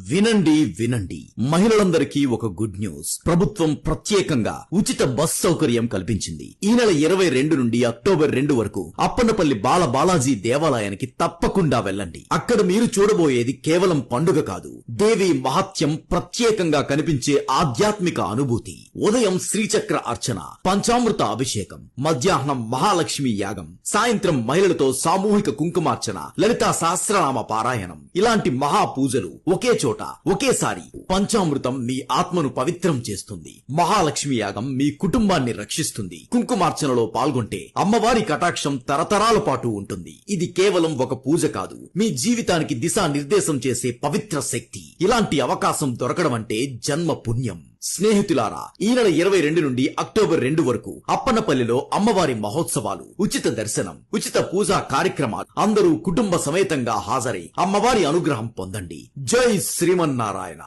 వినండి వినండి మహిళలందరికీ ఒక గుడ్ న్యూస్. ప్రభుత్వం ప్రత్యేకంగా ఉచిత బస్ సౌకర్యం కల్పించింది. ఈ నెల 22 నుండి అక్టోబర్ 2 వరకు అప్పన్నపల్లి బాలాజీ దేవాలయానికి తప్పకుండా వెళ్ళండి. అక్కడ మీరు చూడబోయేది కేవలం పండుగ కాదు, దేవి మహత్యం ప్రత్యేకంగా కనిపించే ఆధ్యాత్మిక అనుభూతి. ఉదయం శ్రీచక్ర అర్చన, పంచామృత అభిషేకం, మధ్యాహ్నం మహాలక్ష్మి యాగం, సాయంత్రం మహిళలతో సామూహిక కుంకుమార్చన, లలితా సహస్రనామ పారాయణం. ఇలాంటి మహా పూజలు ఒకే చోట ఒకేసారి. పంచామృతం మీ ఆత్మను పవిత్రం చేస్తుంది. మహాలక్ష్మి యాగం మీ కుటుంబాన్ని రక్షిస్తుంది. కుంకుమార్చనలో పాల్గొంటే అమ్మవారి కటాక్షం తరతరాల పాటు ఉంటుంది. ఇది కేవలం ఒక పూజ కాదు, మీ జీవితానికి దిశా నిర్దేశం చేసే పవిత్ర శక్తి. ఇలాంటి అవకాశం దొరకడం అంటే జన్మ పుణ్యం. స్నేహితులారా, ఈ నెల 22 నుండి అక్టోబర్ 2 వరకు అప్పన్నపల్లిలో అమ్మవారి మహోత్సవాలు, ఉచిత దర్శనం, ఉచిత పూజా కార్యక్రమాలు. అందరూ కుటుంబ సమేతంగా హాజరై అమ్మవారి అనుగ్రహం పొందండి. జై శ్రీమన్నారాయణ.